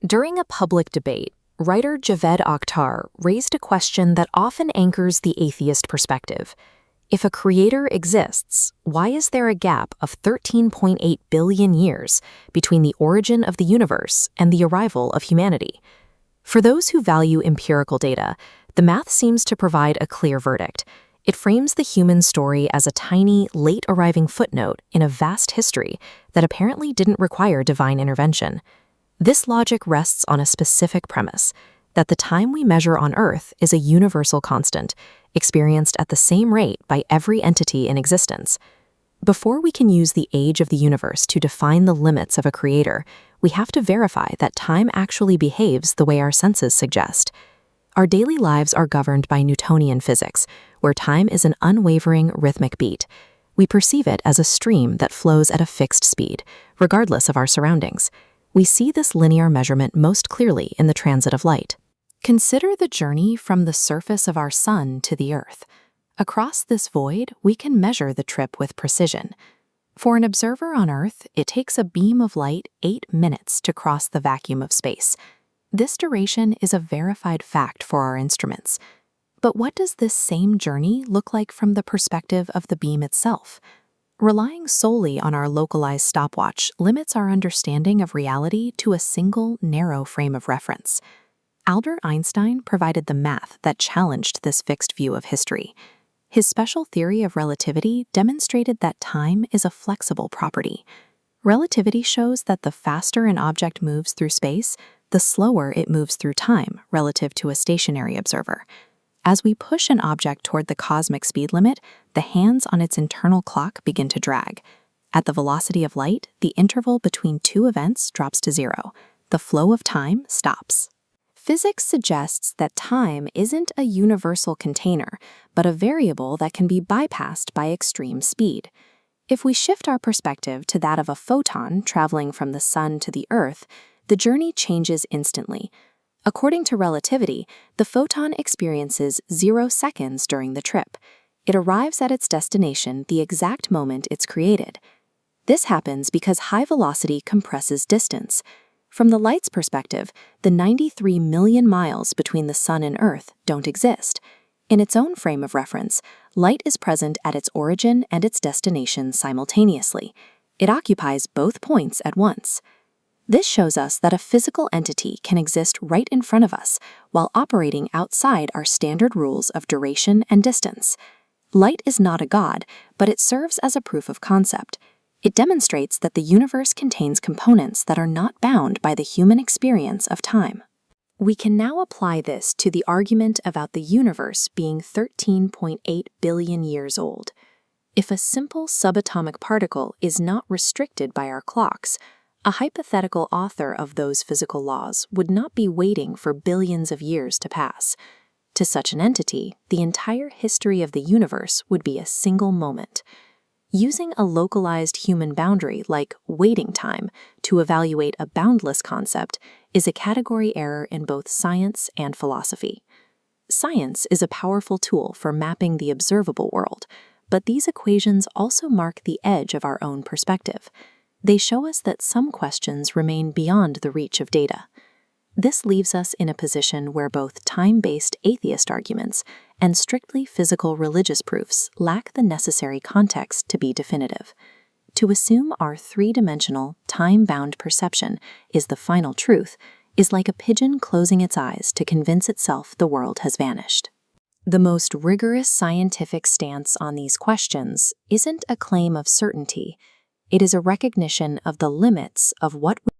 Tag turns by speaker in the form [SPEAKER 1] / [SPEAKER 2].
[SPEAKER 1] During a public debate, writer Javed Akhtar raised a question that often anchors the atheist perspective. If a creator exists, why is there a gap of 13.8 billion years between the origin of the universe and the arrival of humanity? For those who value empirical data, the math seems to provide a clear verdict. It frames the human story as a tiny, late-arriving footnote in a vast history that apparently didn't require divine intervention. This logic rests on a specific premise, that the time we measure on Earth is a universal constant, experienced at the same rate by every entity in existence. Before we can use the age of the universe to define the limits of a creator, we have to verify that time actually behaves the way our senses suggest. Our daily lives are governed by Newtonian physics, where time is an unwavering rhythmic beat. We perceive it as a stream that flows at a fixed speed, regardless of our surroundings. We see this linear measurement most clearly in the transit of light. Consider the journey from the surface of our sun to the Earth. Across this void, we can measure the trip with precision. For an observer on Earth, it takes a beam of light 8 minutes to cross the vacuum of space. This duration is a verified fact for our instruments. But what does this same journey look like from the perspective of the beam itself? Relying solely on our localized stopwatch limits our understanding of reality to a single, narrow frame of reference. Albert Einstein provided the math that challenged this fixed view of history. His special theory of relativity demonstrated that time is a flexible property. Relativity shows that the faster an object moves through space, the slower it moves through time relative to a stationary observer. As we push an object toward the cosmic speed limit, the hands on its internal clock begin to drag. At the velocity of light, the interval between two events drops to zero. The flow of time stops. Physics suggests that time isn't a universal container, but a variable that can be bypassed by extreme speed. If we shift our perspective to that of a photon traveling from the sun to the Earth, the journey changes instantly. According to relativity, the photon experiences 0 seconds during the trip. It arrives at its destination the exact moment it's created. This happens because high velocity compresses distance. From the light's perspective, the 93 million miles between the sun and Earth don't exist. In its own frame of reference, light is present at its origin and its destination simultaneously. It occupies both points at once. This shows us that a physical entity can exist right in front of us while operating outside our standard rules of duration and distance. Light is not a god, but it serves as a proof of concept. It demonstrates that the universe contains components that are not bound by the human experience of time. We can now apply this to the argument about the universe being 13.8 billion years old. If a simple subatomic particle is not restricted by our clocks, a hypothetical author of those physical laws would not be waiting for billions of years to pass. To such an entity, the entire history of the universe would be a single moment. Using a localized human boundary like waiting time to evaluate a boundless concept is a category error in both science and philosophy. Science is a powerful tool for mapping the observable world, but these equations also mark the edge of our own perspective. They show us that some questions remain beyond the reach of data. This leaves us in a position where both time-based atheist arguments and strictly physical religious proofs lack the necessary context to be definitive. To assume our three-dimensional, time-bound perception is the final truth is like a pigeon closing its eyes to convince itself the world has vanished. The most rigorous scientific stance on these questions isn't a claim of certainty. It is a recognition of the limits of what we